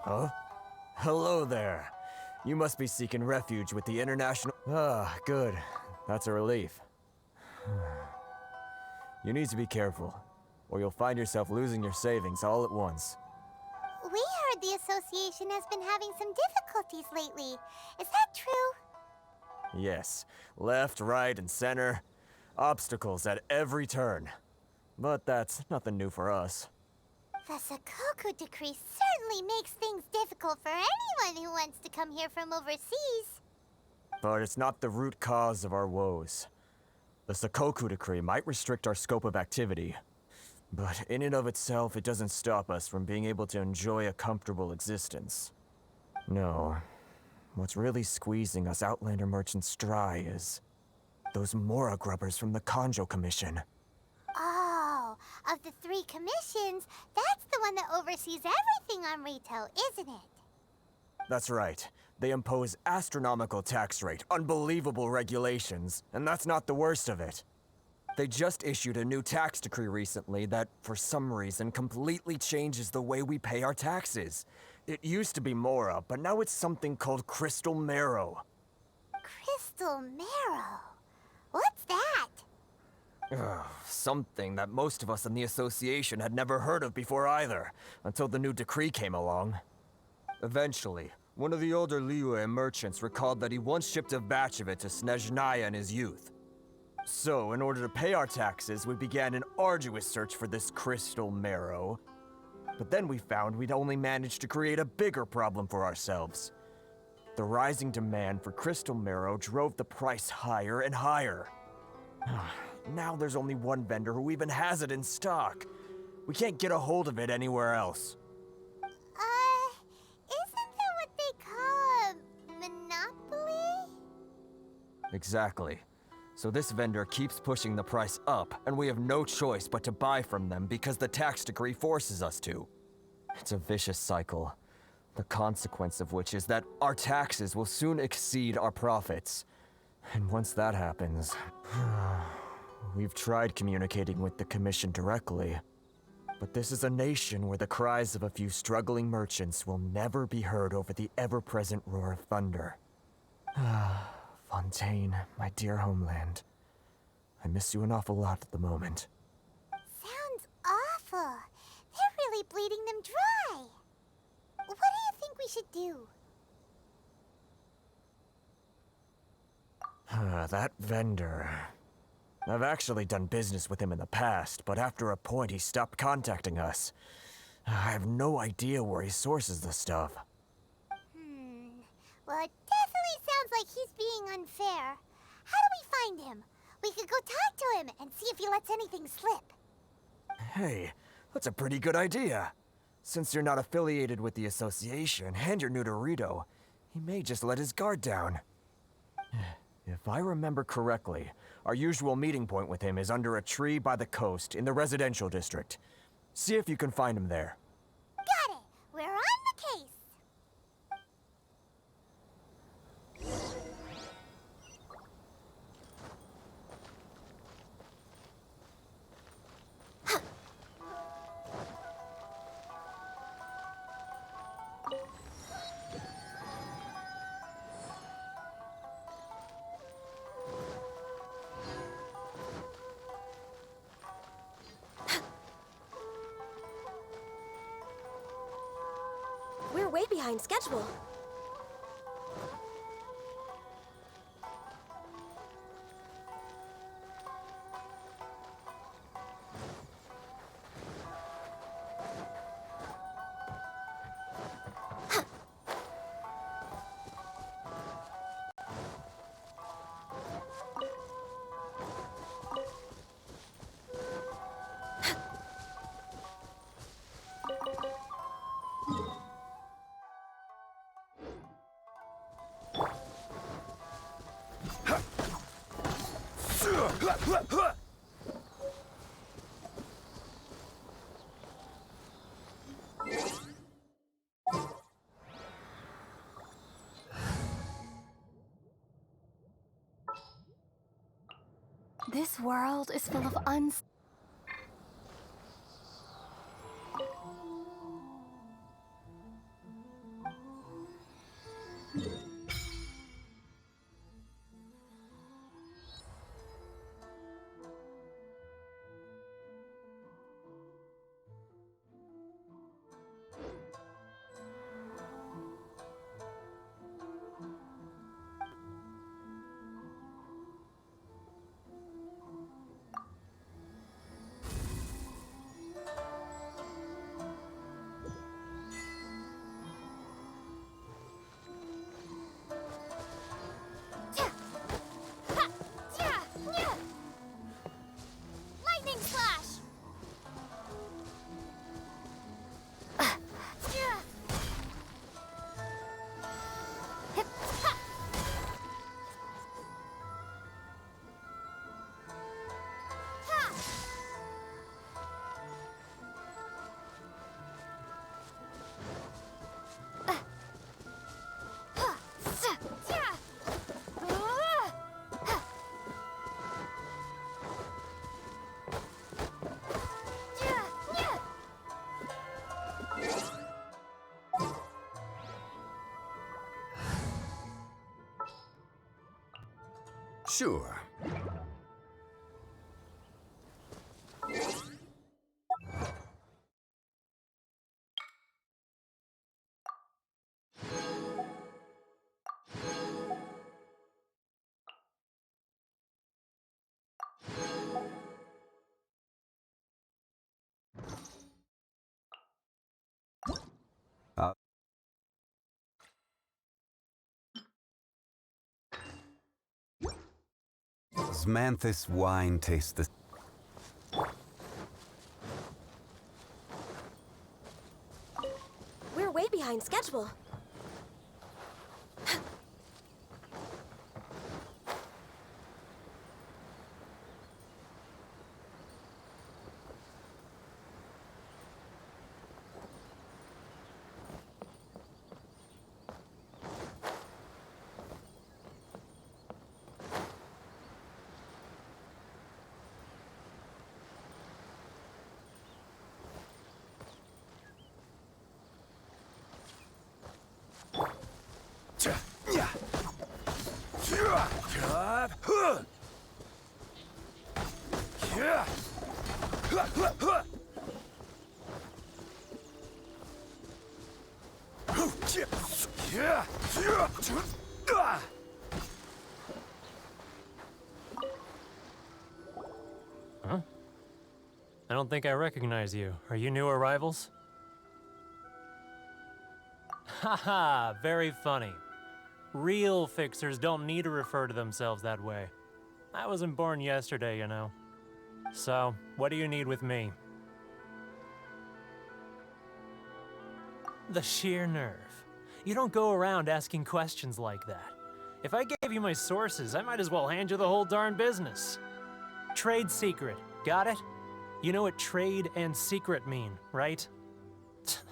Huh? Hello there. You must be seeking refuge with the international... Ah, good. That's a relief. You need to be careful, or you'll find yourself losing your savings all at once. We heard the association has been having some difficulties lately. Is that true? Yes. Left, right, and center. Obstacles at every turn. But that's nothing new for us. The Sakoku decree certainly makes things difficult for anyone who wants to come here from overseas. But it's not the root cause of our woes. The Sakoku decree might restrict our scope of activity, but in and of itself, it doesn't stop us from being able to enjoy a comfortable existence. No. What's really squeezing us Outlander merchants dry is those Mora grubbers from the Kanjo Commission. Oh, of the 3 commissions, that's the one that oversees everything on retail, isn't it? That's right. They impose astronomical tax rate, unbelievable regulations, and that's not the worst of it. They just issued a new tax decree recently that, for some reason, completely changes the way we pay our taxes. It used to be Mora, but now it's something called Crystal Marrow. Crystal Marrow? What's that? Something that most of us in the association had never heard of before either, until the new decree came along. Eventually, one of the older Liyue merchants recalled that he once shipped a batch of it to Snezhnaya in his youth. So, in order to pay our taxes, we began an arduous search for this crystal marrow. But then we found we'd only managed to create a bigger problem for ourselves. The rising demand for crystal marrow drove the price higher and higher. Now there's only one vendor who even has it in stock. We can't get a hold of it anywhere else. Isn't that what they call a monopoly? Exactly. So this vendor keeps pushing the price up, and we have no choice but to buy from them because the tax decree forces us to. It's a vicious cycle, the consequence of which is that our taxes will soon exceed our profits. And once that happens, we've tried communicating with the Commission directly. But this is a nation where the cries of a few struggling merchants will never be heard over the ever-present roar of thunder. Fontaine, my dear homeland. I miss you an awful lot at the moment. Sounds awful. They're really bleeding them dry. What do you think we should do? That vendor. I've actually done business with him in the past, but after a point he stopped contacting us. I have no idea where he sources the stuff. Well, it definitely sounds like he's being unfair. How do we find him? We could go talk to him and see if he lets anything slip. Hey, that's a pretty good idea. Since you're not affiliated with the association and you're new to Rito, he may just let his guard down. If I remember correctly, our usual meeting point with him is under a tree by the coast in the residential district. See if you can find him there. Got it! We're on the case! We're way behind schedule. This world is full of Sure. Osmanthus wine tastes the... We're way behind schedule. Huh? I don't think I recognize you. Are you new arrivals? Haha, very funny. Real fixers don't need to refer to themselves that way. I wasn't born yesterday, you know. So, what do you need with me? The sheer nerve. You don't go around asking questions like that. If I gave you my sources, I might as well hand you the whole darn business. Trade secret, got it? You know what trade and secret mean, right? This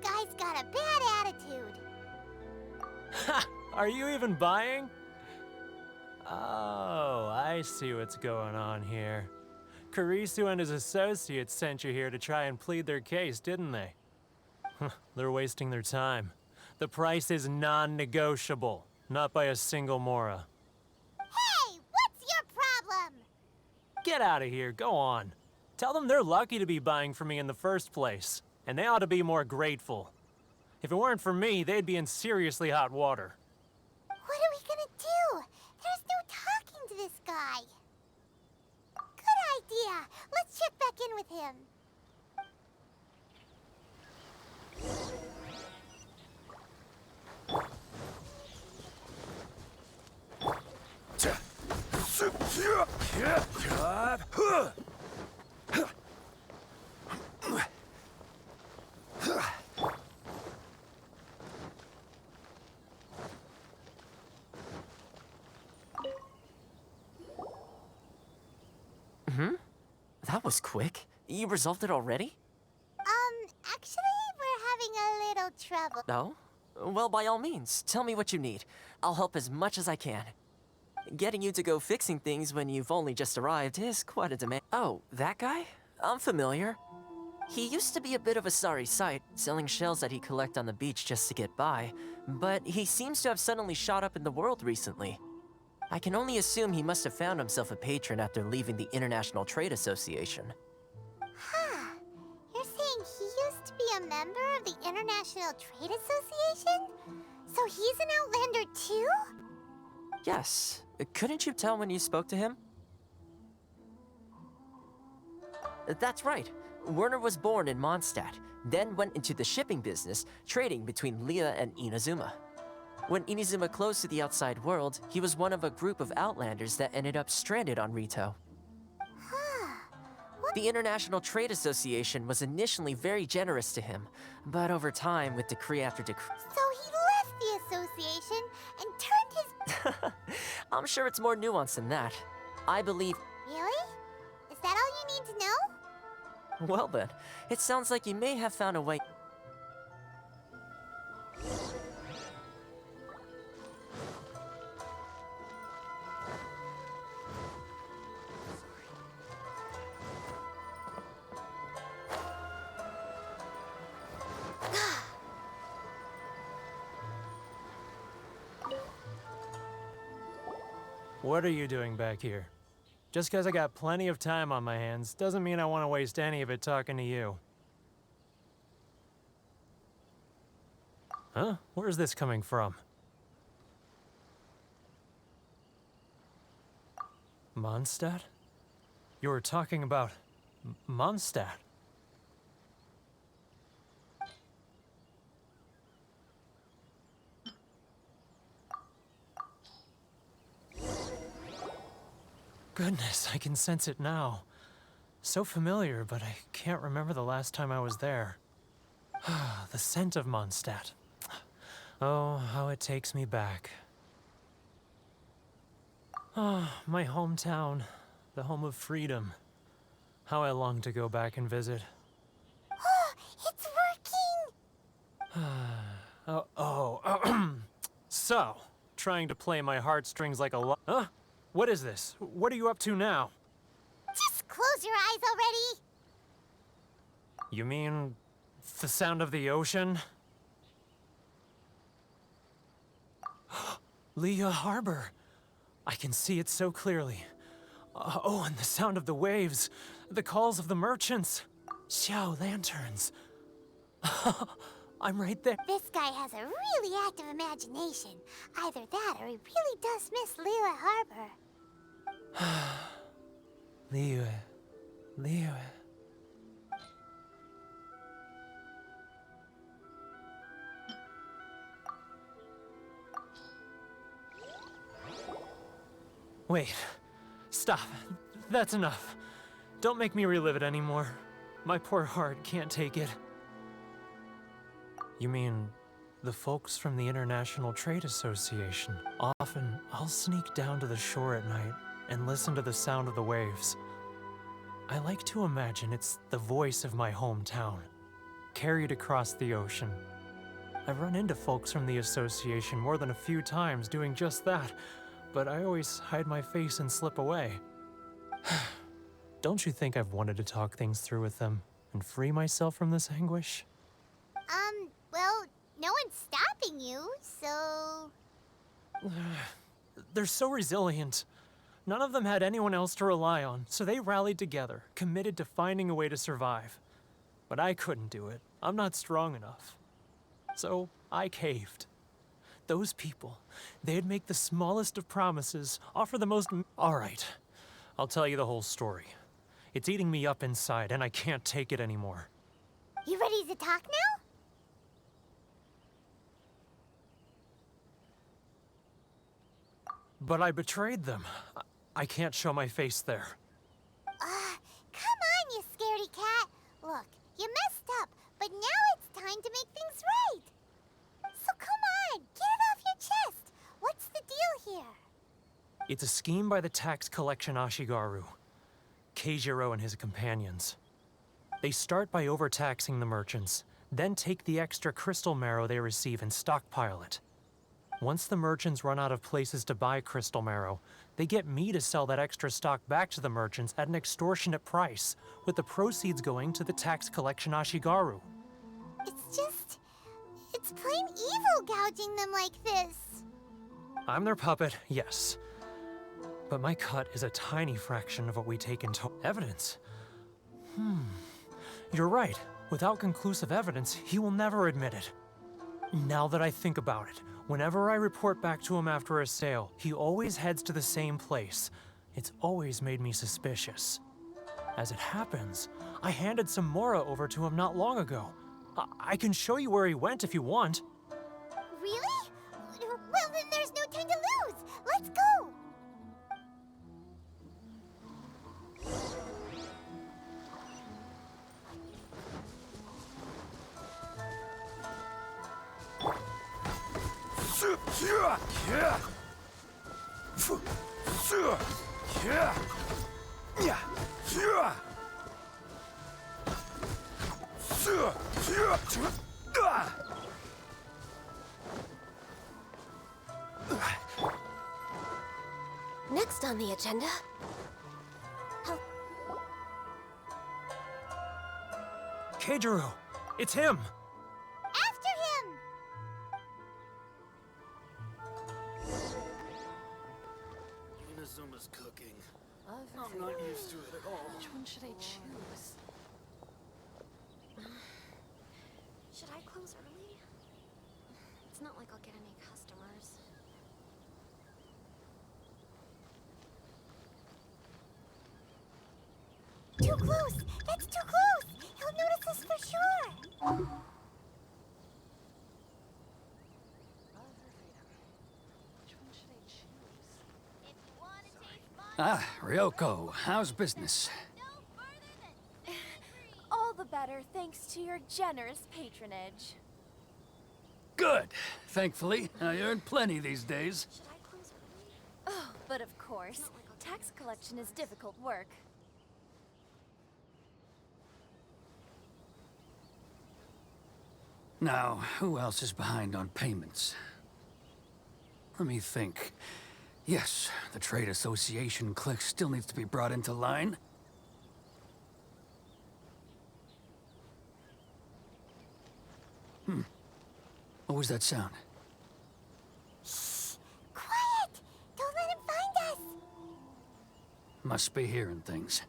guy's got a bad attitude. Ha! Are you even buying? Oh, I see what's going on here. Karisu and his associates sent you here to try and plead their case, didn't they? They're wasting their time. The price is non-negotiable, not by a single Mora. Hey, what's your problem? Get out of here, go on. Tell them they're lucky to be buying from me in the first place, and they ought to be more grateful. If it weren't for me, they'd be in seriously hot water. What are we gonna do? There's no talking to this guy. Good idea. Let's check back in with him. That was quick. You resolved it already? Actually, we're having a little trouble. No? Well, by all means, tell me what you need. I'll help as much as I can. Getting you to go fixing things when you've only just arrived is quite a demand. Oh, that guy? I'm familiar. He used to be a bit of a sorry sight, selling shells that he'd collect on the beach just to get by, but he seems to have suddenly shot up in the world recently. I can only assume he must have found himself a patron after leaving the International Trade Association. Huh. You're saying he used to be a member of the International Trade Association? So he's an Outlander too? Yes. Couldn't you tell when you spoke to him? That's right. Werner was born in Mondstadt, then went into the shipping business, trading between Leah and Inazuma. When Inazuma closed to the outside world, he was one of a group of Outlanders that ended up stranded on Rito. The International Trade Association was initially very generous to him, but over time, with decree after decree... So he left the association and turned his... I'm sure it's more nuanced than that. I believe... Really? Is that all you need to know? Well then, it sounds like you may have found a way... What are you doing back here? Just because I got plenty of time on my hands doesn't mean I want to waste any of it talking to you. Huh? Where's this coming from? Mondstadt? You were talking about Mondstadt. Goodness, I can sense it now. So familiar, but I can't remember the last time I was there. The scent of Mondstadt. Oh, how it takes me back. Oh, my hometown, the home of freedom. How I long to go back and visit. It's working! So, trying to play my heartstrings like a Huh? What is this? What are you up to now? Just close your eyes already! You mean the sound of the ocean? Leah Harbor. I can see it so clearly. Oh, and the sound of the waves. The calls of the merchants. Xiao lanterns. I'm right there. This guy has a really active imagination. Either that or he really does miss Liyue Harbor. Liyue. Wait. Stop. That's enough. Don't make me relive it anymore. My poor heart can't take it. You mean the folks from the International Trade Association? Often, I'll sneak down to the shore at night and listen to the sound of the waves. I like to imagine it's the voice of my hometown, carried across the ocean. I've run into folks from the association more than a few times doing just that, but I always hide my face and slip away. Don't you think I've wanted to talk things through with them and free myself from this anguish? Well, no one's stopping you, so... They're so resilient. None of them had anyone else to rely on, so they rallied together, committed to finding a way to survive. But I couldn't do it. I'm not strong enough. So I caved. Those people, they'd make the smallest of promises, offer the most... All right, I'll tell you the whole story. It's eating me up inside, and I can't take it anymore. You ready to talk now? But I betrayed them. I can't show my face there. Come on, you scaredy cat. Look, you messed up, but now it's time to make things right. So come on, get it off your chest. What's the deal here? It's a scheme by the tax collection Ashigaru, Keijiro and his companions. They start by overtaxing the merchants, then take the extra crystal marrow they receive and stockpile it. Once the merchants run out of places to buy crystal marrow, they get me to sell that extra stock back to the merchants at an extortionate price, with the proceeds going to the tax collection Ashigaru. It's plain evil gouging them like this. I'm their puppet, yes. But my cut is a tiny fraction of what we take into evidence. You're right. Without conclusive evidence, he will never admit it. Now that I think about it, whenever I report back to him after a sale, he always heads to the same place. It's always made me suspicious. As it happens, I handed some Mora over to him not long ago. I can show you where he went if you want. Really? Well, then there's no time to lose. Let's go. Next on the agenda. Keijiro, it's him! After him! Kazuma's cooking. Love I'm not used to it at all. Which one should I choose? Should I close early? It's not like I'll get any customers. Too close! That's too close! He'll notice us for sure! Love or freedom? Which one should I choose? If you want to taste fun, Ah, Ryoko, how's business? no further than All the better thanks to your generous patronage. Good. Thankfully, I earn plenty these days. Should I close early? Oh, but of course, tax collection is difficult work. Now, who else is behind on payments? Let me think. Yes, the Trade Association clique still needs to be brought into line. What was that sound? quiet! Don't let him find us! Must be hearing things.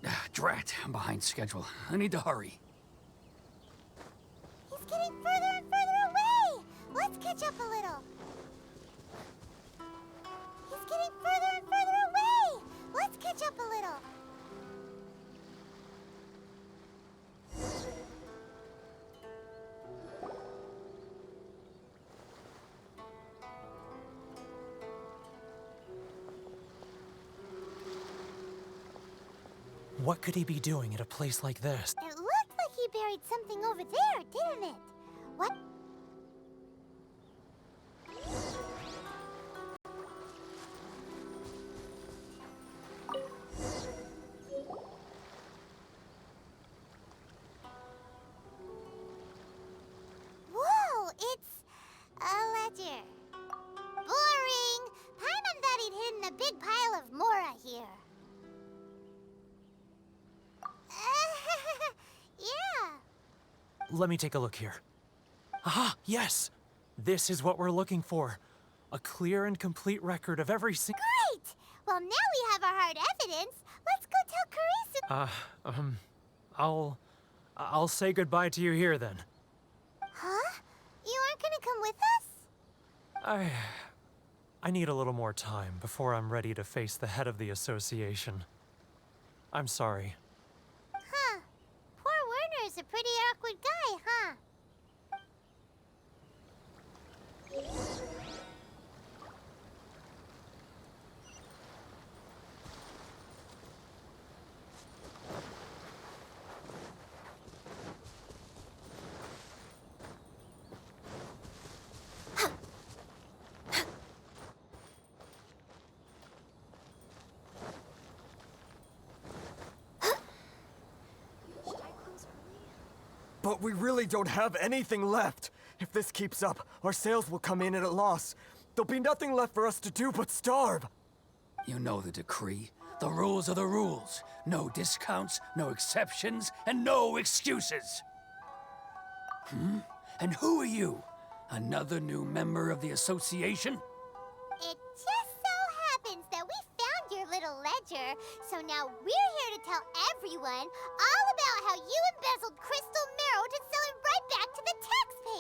Ah, drat, I'm behind schedule. I need to hurry. He's getting further and further away! Let's catch up a little. He's getting further and further away! Let's catch up a little. What could he be doing at a place like this? It looked like he buried something over there, didn't it? What? Whoa, it's a ledger. Boring! Paimon thought he'd hidden a big pile of Mora here. Yeah. Let me take a look here. Aha, yes! This is what we're looking for. A clear and complete record of every single... Great! Well, now we have our hard evidence. Let's go tell Karisu. I'll say goodbye to you here then. Huh? You aren't gonna come with us? I need a little more time before I'm ready to face the head of the association. I'm sorry. Huh. Poor Werner's a pretty awkward guy, huh? Should I close early? But we really don't have anything left. If this keeps up, our sales will come in at a loss. There'll be nothing left for us to do but starve. You know the decree. The rules are the rules. No discounts, no exceptions, and no excuses. And who are you? Another new member of the association? It just so happens that we found your little ledger, so now we're here to tell everyone all about how you embezzled crystal marrow to sell it right back to the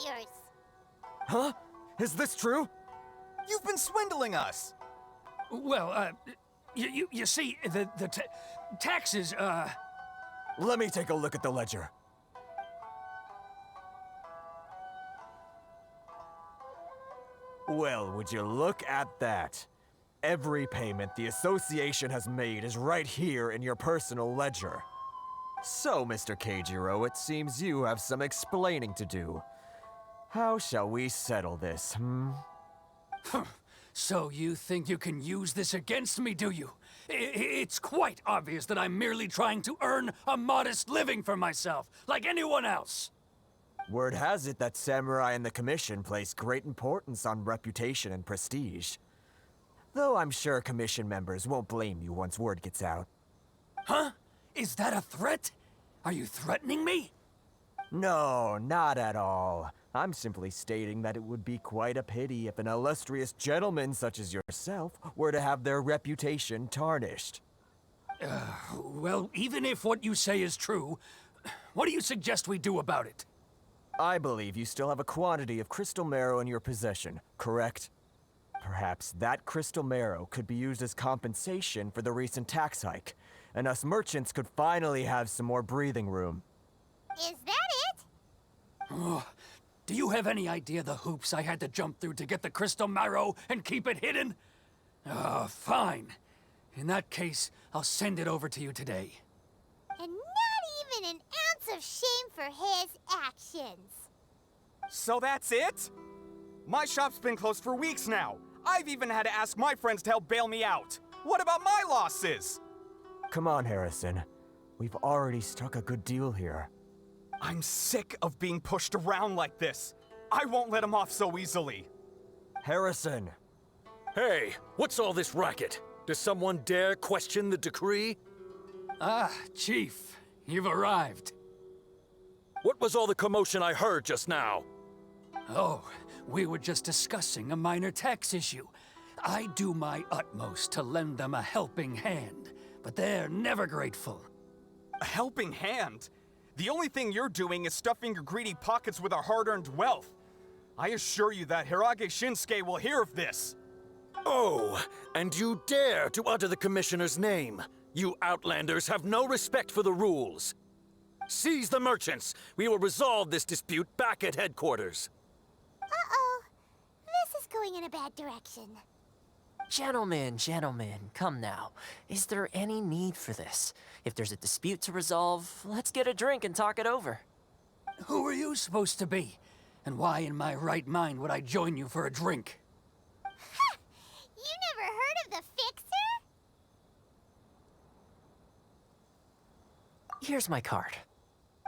taxpayers. Huh? Is this true? You've been swindling us! Well, you see, the taxes, Let me take a look at the ledger. Well, would you look at that? Every payment the association has made is right here in your personal ledger. So, Mr. Keijiro, it seems you have some explaining to do. How shall we settle this, So you think you can use this against me, do you? It's quite obvious that I'm merely trying to earn a modest living for myself, like anyone else. Word has it that Samurai and the Commission place great importance on reputation and prestige. Though I'm sure Commission members won't blame you once word gets out. Huh? Is that a threat? Are you threatening me? No, not at all. I'm simply stating that it would be quite a pity if an illustrious gentleman such as yourself were to have their reputation tarnished. Well, even if what you say is true, what do you suggest we do about it? I believe you still have a quantity of crystal marrow in your possession, correct? Perhaps that crystal marrow could be used as compensation for the recent tax hike, and us merchants could finally have some more breathing room. Is that it? Do you have any idea the hoops I had to jump through to get the crystal marrow and keep it hidden? Fine. In that case, I'll send it over to you today. And not even an ounce of shame for his actions. So that's it? My shop's been closed for weeks now. I've even had to ask my friends to help bail me out. What about my losses? Come on, Harrison. We've already struck a good deal here. I'm sick of being pushed around like this. I won't let him off so easily. Harrison! Hey, what's all this racket? Does someone dare question the decree? Chief, you've arrived. What was all the commotion I heard just now? Oh, we were just discussing a minor tax issue. I do my utmost to lend them a helping hand, but they're never grateful. A helping hand? The only thing you're doing is stuffing your greedy pockets with our hard-earned wealth. I assure you that Hirage Shinsuke will hear of this. Oh, and you dare to utter the Commissioner's name. You Outlanders have no respect for the rules. Seize the merchants. We will resolve this dispute back at headquarters. Uh-oh. This is going in a bad direction. Gentlemen, come now. Is there any need for this? If there's a dispute to resolve, let's get a drink and talk it over. Who are you supposed to be? And why in my right mind would I join you for a drink? Ha! You never heard of the Fixer? Here's my card.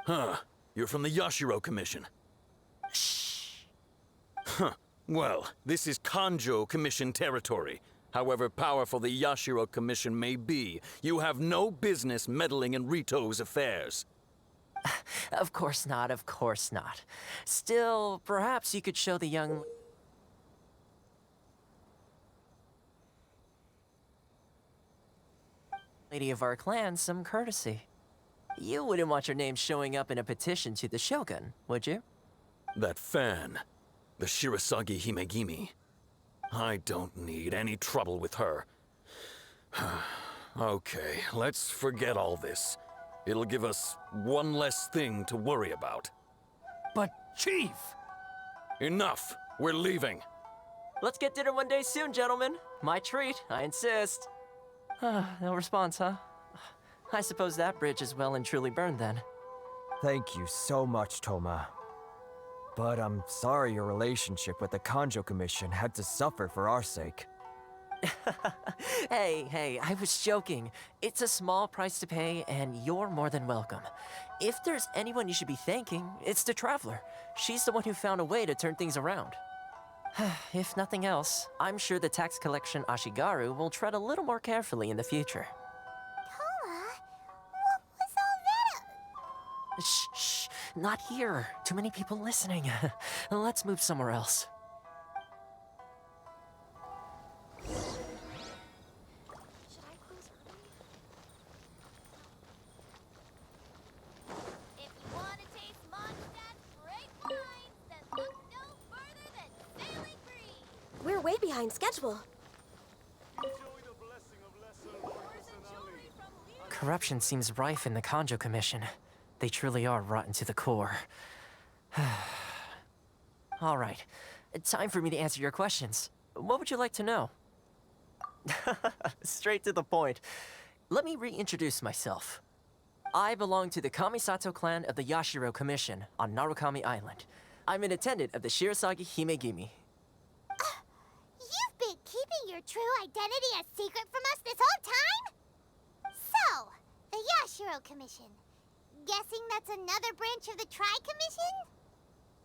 Huh. You're from the Yashiro Commission. Shh. Huh. Well, this is Kanjo Commission territory. However powerful the Yashiro Commission may be, you have no business meddling in Rito's affairs. Of course not, of course not. Still, perhaps you could show the young lady of our clan some courtesy. You wouldn't want your name showing up in a petition to the Shogun, would you? That fan, the Shirasagi Himegimi. I don't need any trouble with her. Okay, let's forget all this. It'll give us one less thing to worry about. But, Chief! Enough! We're leaving. Let's get dinner one day soon, gentlemen. My treat, I insist. No response, huh? I suppose that bridge is well and truly burned then. Thank you so much, Toma. But I'm sorry your relationship with the Kanjo Commission had to suffer for our sake. Hey, I was joking. It's a small price to pay, and you're more than welcome. If there's anyone you should be thanking, it's the Traveler. She's the one who found a way to turn things around. If nothing else, I'm sure the tax collection Ashigaru will tread a little more carefully in the future. Toma? What was all that? Shh, not here. Too many people listening. Let's move somewhere else. Should I close early? If you want to taste Mondstadt's great wines, then look no further than Sailing Green. We're way behind schedule. Corruption seems rife in the Kanjo Commission. They truly are rotten to the core. All right, time for me to answer your questions. What would you like to know? Straight to the point. Let me reintroduce myself. I belong to the Kamisato clan of the Yashiro Commission on Narukami Island. I'm an attendant of the Shirasagi Himegimi. You've been keeping your true identity a secret from us this whole time? So, the Yashiro Commission. Guessing that's another branch of the Tri-Commission?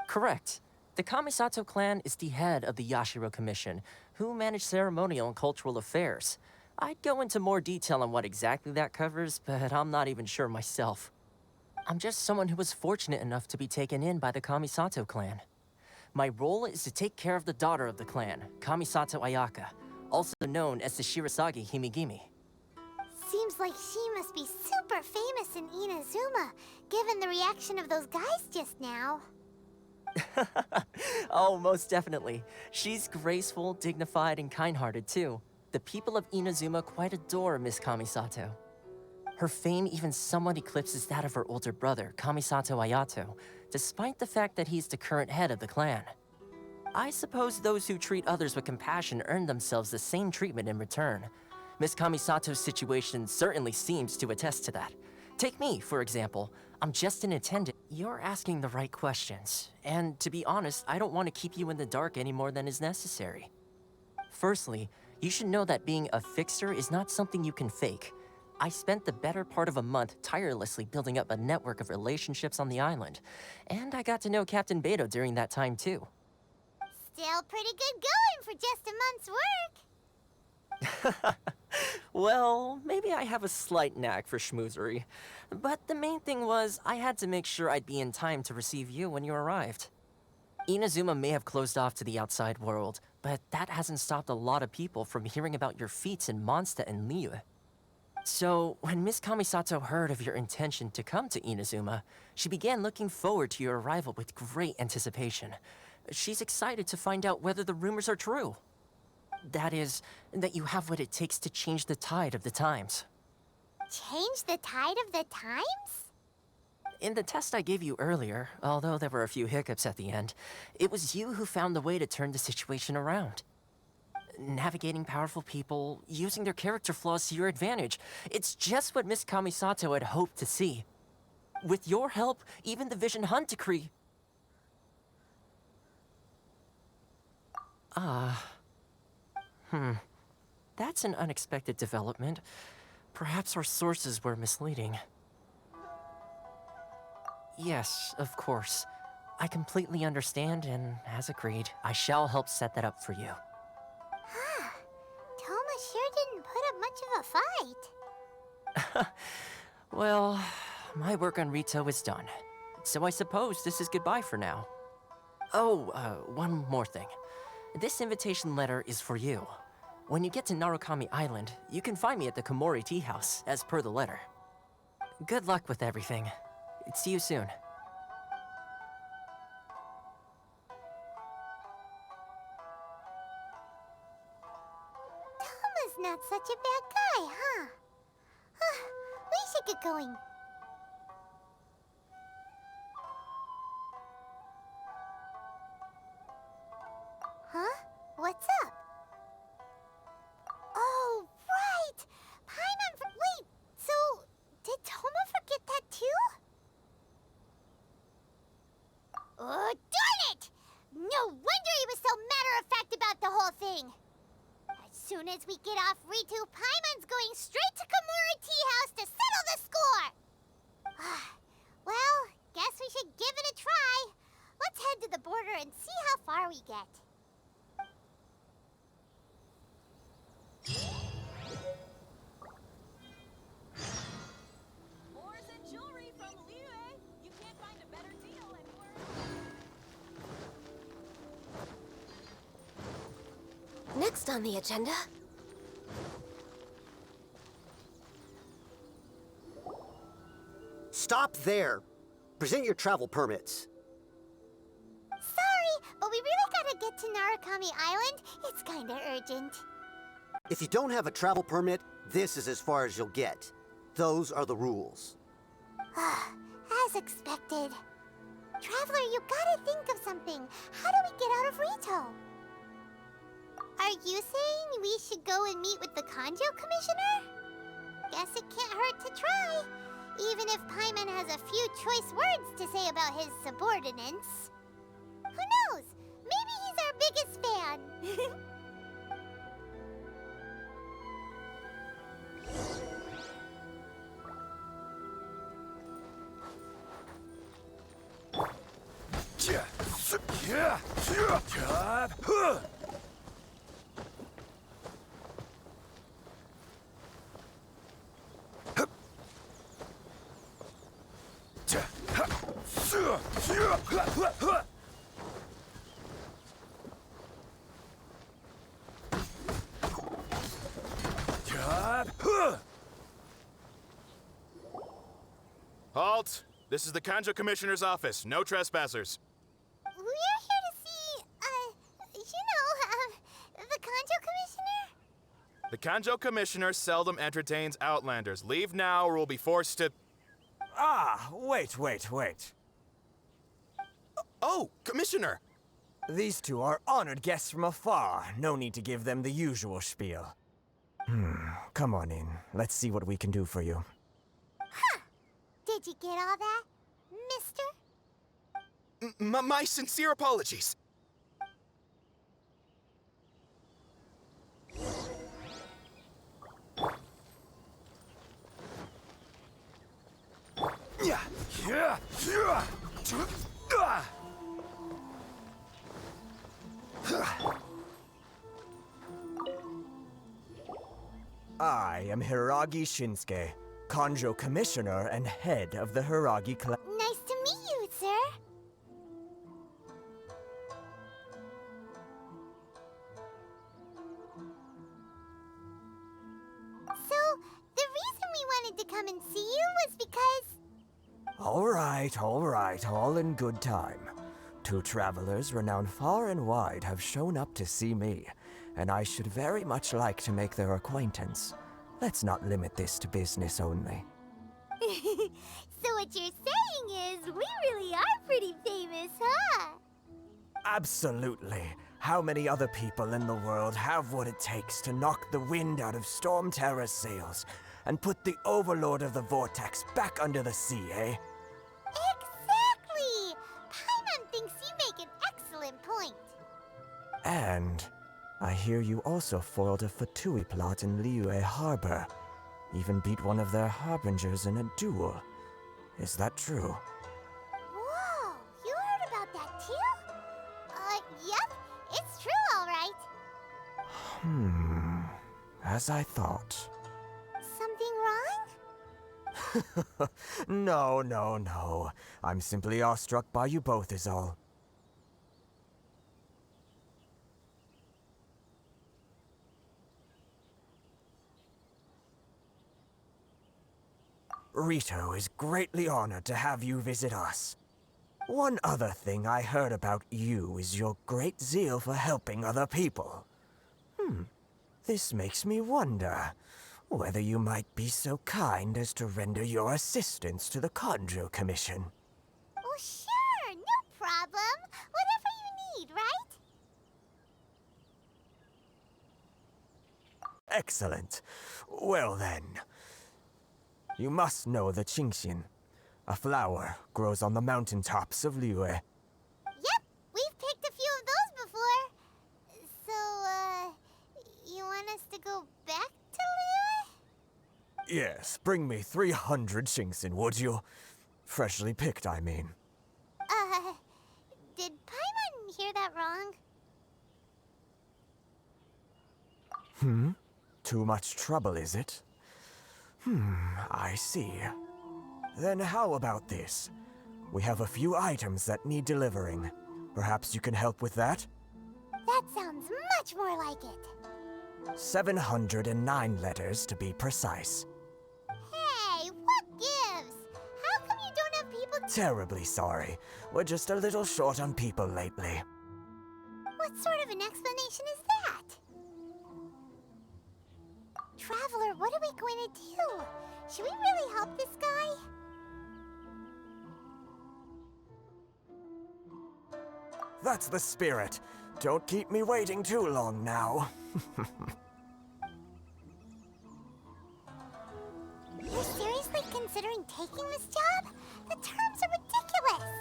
Correct. The Kamisato clan is the head of the Yashiro Commission, who manage ceremonial and cultural affairs. I'd go into more detail on what exactly that covers, but I'm not even sure myself. I'm just someone who was fortunate enough to be taken in by the Kamisato clan. My role is to take care of the daughter of the clan, Kamisato Ayaka, also known as the Shirasagi Himigimi. Seems like she must be super famous in Inazuma, given the reaction of those guys just now. Oh, most definitely. She's graceful, dignified, and kind-hearted too. The people of Inazuma quite adore Miss Kamisato. Her fame even somewhat eclipses that of her older brother, Kamisato Ayato, despite the fact that he's the current head of the clan. I suppose those who treat others with compassion earn themselves the same treatment in return. Miss Kamisato's situation certainly seems to attest to that. Take me, for example. I'm just an attendant. You're asking the right questions. And to be honest, I don't want to keep you in the dark any more than is necessary. Firstly, you should know that being a fixer is not something you can fake. I spent the better part of a month tirelessly building up a network of relationships on the island. And I got to know Captain Beto during that time too. Still pretty good going for just a month's work. Well, maybe I have a slight knack for schmoozery. But the main thing was, I had to make sure I'd be in time to receive you when you arrived. Inazuma may have closed off to the outside world, but that hasn't stopped a lot of people from hearing about your feats in Mondstadt and Liyue. So, when Miss Kamisato heard of your intention to come to Inazuma, she began looking forward to your arrival with great anticipation. She's excited to find out whether the rumors are true. That is, that you have what it takes to change the tide of the times. Change the tide of the times? In the test I gave you earlier, although there were a few hiccups at the end, it was you who found the way to turn the situation around. Navigating powerful people, using their character flaws to your advantage. It's just what Miss Kamisato had hoped to see. With your help, even the Vision Hunt decree... That's an unexpected development. Perhaps our sources were misleading. Yes, of course. I completely understand, and as agreed, I shall help set that up for you. Toma sure didn't put up much of a fight. Well, my work on Rito is done. So I suppose this is goodbye for now. Oh, one more thing. This invitation letter is for you. When you get to Narukami Island, you can find me at the Komori Tea House, as per the letter. Good luck with everything. See you soon. Toma's not such a bad guy, huh? We should get going. Huh? What's up? Oh, right! Paimon wait, so did Toma forget that too? Oh, darn it! No wonder he was so matter-of-fact about the whole thing! As soon as we get off Ritu, Paimon's going straight to Komori Tea House to settle the score! Well, guess we should give it a try. Let's head to the border and see how far we get. Ores and jewelry from Liyue. You can't find a better deal anywhere. Next on the agenda. Stop there. Present your travel permits. Sorry, but we really gotta get to Narukami Island. It's kinda urgent. If you don't have a travel permit, this is as far as you'll get. Those are the rules. As expected. Traveler, you gotta think of something. How do we get out of Rito? Are you saying we should go and meet with the Kanjo Commissioner? Guess it can't hurt to try. Even if Paimon has a few choice words to say about his subordinates. Who knows? Maybe he's our biggest fan. Halt! This is the Kanjo Commissioner's office. No trespassers. We're here to see, the Kanjo Commissioner? The Kanjo Commissioner seldom entertains Outlanders. Leave now or we'll be forced to... Ah, wait. Oh, Commissioner! These two are honored guests from afar. No need to give them the usual spiel. Come on in. Let's see what we can do for you. Huh! Did you get all that, mister? My sincere apologies. I am Hiragi Shinsuke, Kanjo Commissioner and head of the Hiragi clan. Nice to meet you, sir. So, the reason we wanted to come and see you was because... All right, all in good time. Two travelers renowned far and wide have shown up to see me, and I should very much like to make their acquaintance. Let's not limit this to business only. So what you're saying is, we really are pretty famous, huh? Absolutely. How many other people in the world have what it takes to knock the wind out of Storm Terror's sails and put the Overlord of the Vortex back under the sea, eh? Exactly! Paimon thinks you make an excellent point. And I hear you also foiled a Fatui plot in Liyue Harbor. Even beat one of their harbingers in a duel. Is that true? Whoa! You heard about that too? Yep. It's true, all right. As I thought. Something wrong? No. I'm simply awestruck by you both is all. Rito is greatly honored to have you visit us. One other thing I heard about you is your great zeal for helping other people. This makes me wonder whether you might be so kind as to render your assistance to the Kanjo Commission. Oh, sure, no problem. Whatever you need, right? Excellent. Well then, you must know the Genshin. A flower grows on the mountaintops of Liyue. Yep, we've picked a few of those before. So, you want us to go back to Liyue? Yes, bring me 300 Genshin, would you? Freshly picked, I mean. Did Paimon hear that wrong? Too much trouble, is it? I see. Then how about this? We have a few items that need delivering. Perhaps you can help with that? That sounds much more like it. 709 letters to be precise. Hey, what gives? How come you don't have people... Terribly sorry. We're just a little short on people lately. What sort of an explanation is that? Traveler, what are we going to do? Should we really help this guy? That's the spirit. Don't keep me waiting too long now. You're seriously considering taking this job? The terms are ridiculous.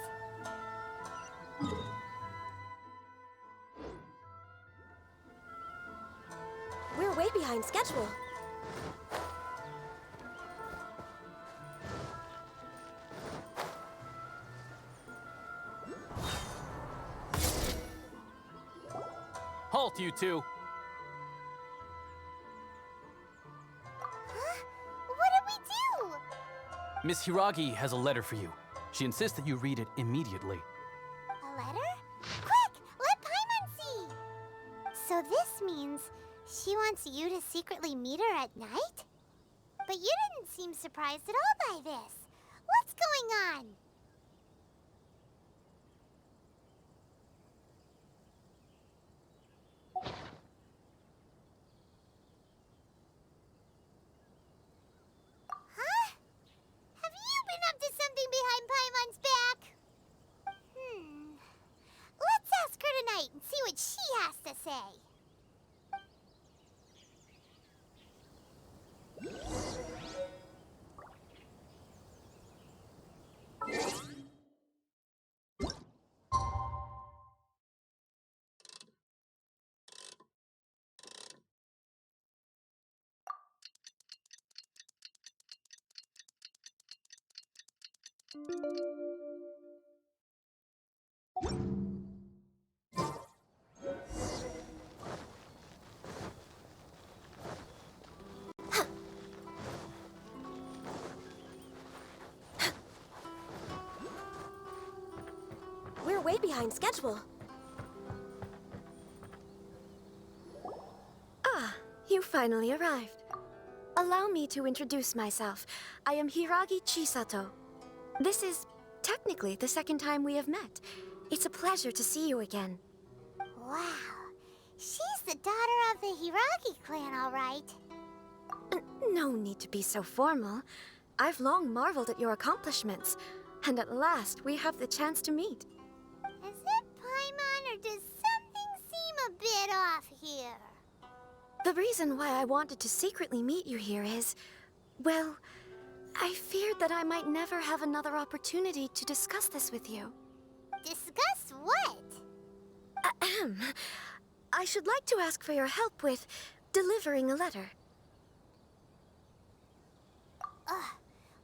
We're way behind schedule. Halt, you two! Huh? What did we do? Miss Hiragi has a letter for you. She insists that you read it immediately. A letter? Quick! Let Paimon see! So this means she wants you to secretly meet her at night? But you didn't seem surprised at all by this. What's going on? Huh? Have you been up to something behind Paimon's back? Let's ask her tonight and see what she has to say. We're way behind schedule. Ah, you finally arrived. Allow me to introduce myself. I am Hiragi Chisato. This is technically the second time we have met. It's a pleasure to see you again. Wow. She's the daughter of the Hiragi clan, all right. No need to be so formal. I've long marveled at your accomplishments, and at last we have the chance to meet. Is it Paimon, or does something seem a bit off here? The reason why I wanted to secretly meet you here is, well, I feared that I might never have another opportunity to discuss this with you. Discuss what? Ahem. I should like to ask for your help with delivering a letter.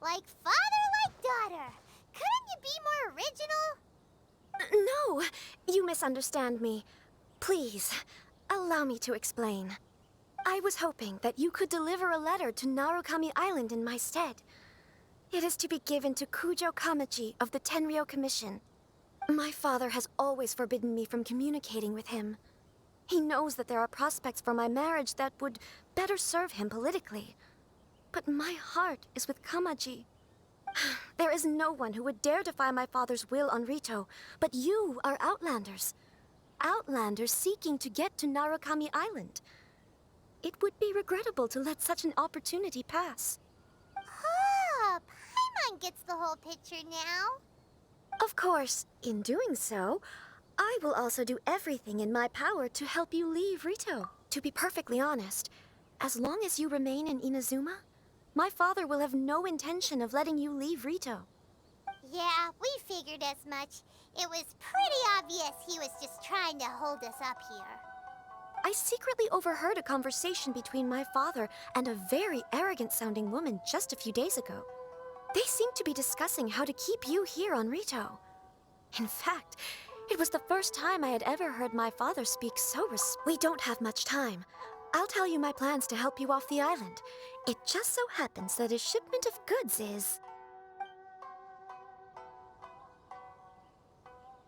Like father, like daughter. Couldn't you be more original? No, you misunderstand me. Please, allow me to explain. I was hoping that you could deliver a letter to Narukami Island in my stead. It is to be given to Kujo Kamachi of the Tenryou Commission. My father has always forbidden me from communicating with him. He knows that there are prospects for my marriage that would better serve him politically. But my heart is with Kamaji. There is no one who would dare defy my father's will on Rito, but you are Outlanders. Outlanders seeking to get to Narukami Island. It would be regrettable to let such an opportunity pass. Oh, Paimon gets the whole picture now. Of course, in doing so, I will also do everything in my power to help you leave Rito. To be perfectly honest, as long as you remain in Inazuma, my father will have no intention of letting you leave Rito. Yeah, we figured as much. It was pretty obvious he was just trying to hold us up here. I secretly overheard a conversation between my father and a very arrogant-sounding woman just a few days ago. They seemed to be discussing how to keep you here on Rito. In fact, it was the first time I had ever heard my father speak so We don't have much time. I'll tell you my plans to help you off the island. It just so happens that a shipment of goods is...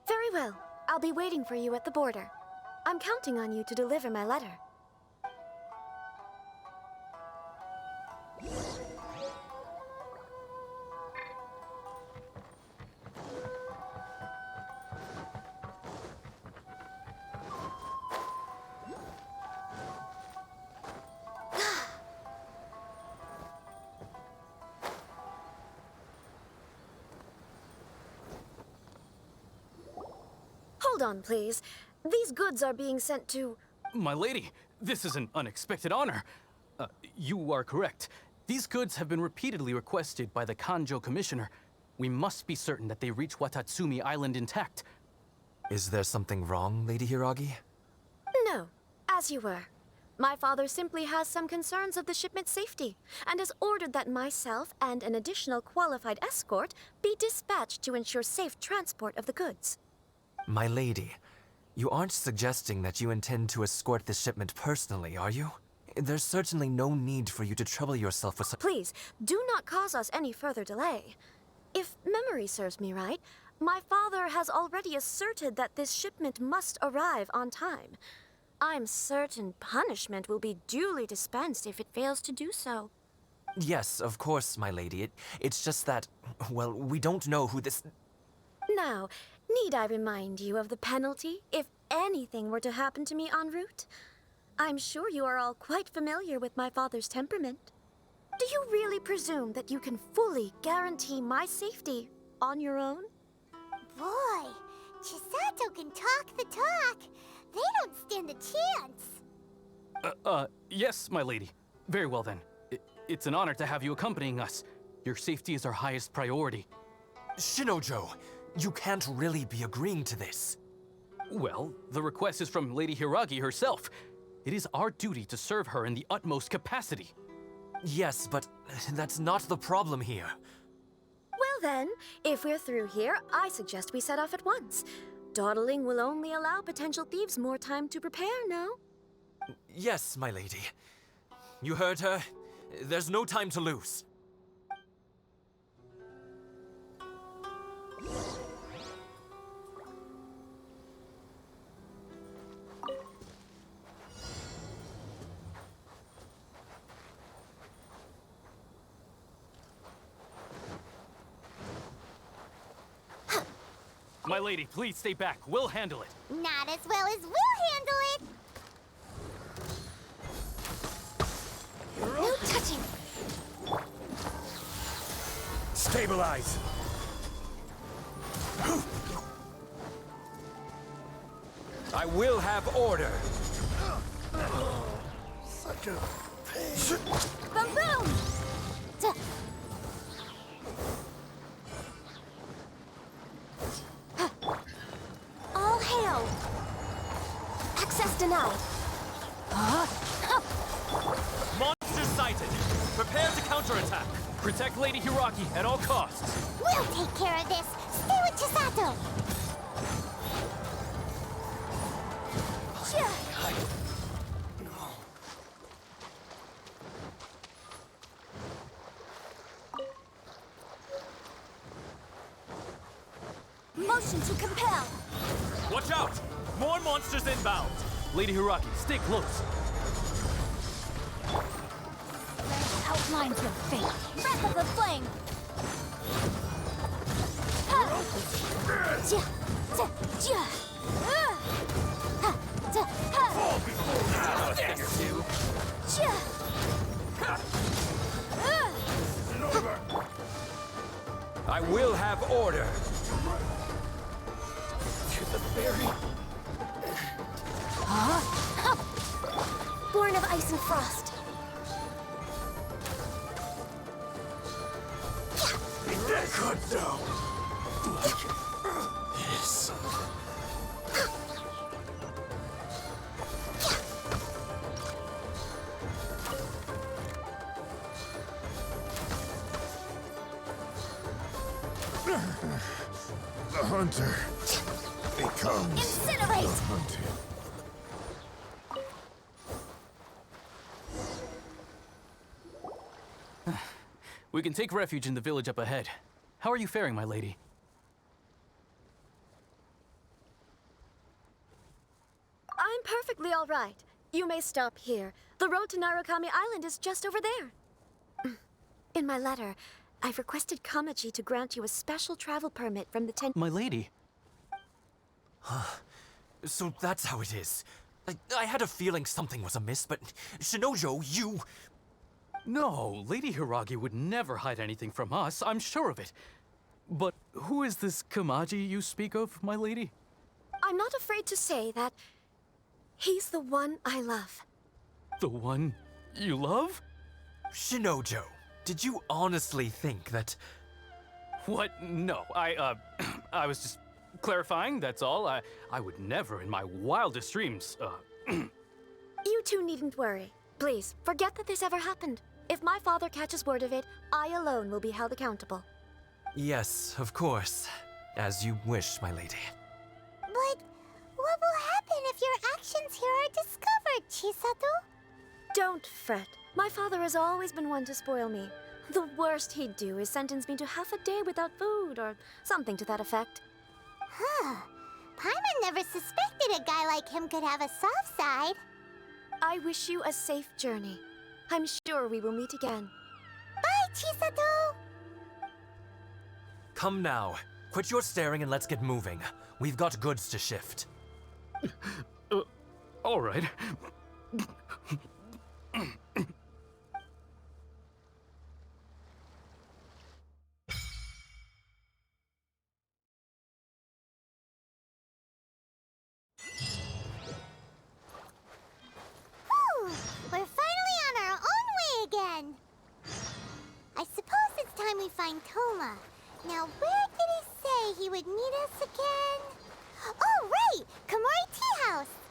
Very well. I'll be waiting for you at the border. I'm counting on you to deliver my letter. Hold on, please. These goods are being sent to... My lady, this is an unexpected honor. You are correct. These goods have been repeatedly requested by the Kanjo Commissioner. We must be certain that they reach Watatsumi Island intact. Is there something wrong, Lady Hiragi? No, as you were. My father simply has some concerns of the shipment's safety, and has ordered that myself and an additional qualified escort be dispatched to ensure safe transport of the goods. My lady, you aren't suggesting that you intend to escort this shipment personally, are you? There's certainly no need for you to trouble yourself with Please, do not cause us any further delay. If memory serves me right, my father has already asserted that this shipment must arrive on time. I'm certain punishment will be duly dispensed if it fails to do so. Yes, of course, my lady. It's just that, well, we don't know who this... Now, need I remind you of the penalty if anything were to happen to me en route? I'm sure you are all quite familiar with my father's temperament. Do you really presume that you can fully guarantee my safety on your own? Boy, Chisato can talk the talk. They don't stand a chance. Yes, my lady. Very well then. It's an honor to have you accompanying us. Your safety is our highest priority. Shinojo, you can't really be agreeing to this. Well, the request is from Lady Hiragi herself. It is our duty to serve her in the utmost capacity. Yes, but that's not the problem here. Well then, if we're through here, I suggest we set off at once. Dawdling will only allow potential thieves more time to prepare, no? Yes, my lady. You heard her. There's no time to lose. My lady, please stay back. We'll handle it. Not as well as we'll handle it. No touching. Stabilize! I will have order! Such a pain. Boom boom! All hail! Access denied. Monster sighted! Prepare to counterattack! Protect Lady Hiragi at all costs! We'll take care of this! Stay with Chisato! Motion to compel! Watch out! More monsters inbound! Lady Hiragi, stay close! Outlines of fate. Breath of the flame. I will have order! To the very... Born of ice and frost. Good though. Yes. The hunter becomes Incinerate! hunted. We can take refuge in the village up ahead. How are you faring, my lady? I'm perfectly all right. You may stop here. The road to Narukami Island is just over there. In my letter, I've requested Kamaji to grant you a special travel permit from the My lady. So that's how it is. I had a feeling something was amiss, but Shinojo, you... No, Lady Hiragi would never hide anything from us, I'm sure of it. But who is this Kamaji you speak of, my lady? I'm not afraid to say that he's the one I love. The one you love? Shinojo, did you honestly think that... What? No, I was just clarifying, that's all. I would never in my wildest dreams, You two needn't worry. Please, forget that this ever happened. If my father catches word of it, I alone will be held accountable. Yes, of course. As you wish, my lady. But what will happen if your actions here are discovered, Chisato? Don't fret. My father has always been one to spoil me. The worst he'd do is sentence me to half a day without food, or something to that effect. Huh. Paimon never suspected a guy like him could have a soft side. I wish you a safe journey. I'm sure we will meet again. Chisato! Come now. Quit your staring and let's get moving. We've got goods to shift. All right. Whew! We're finally on our own way again! I suppose it's time we find Toma. Now, where did he say he would meet us again? Oh, right! Komori Tea House!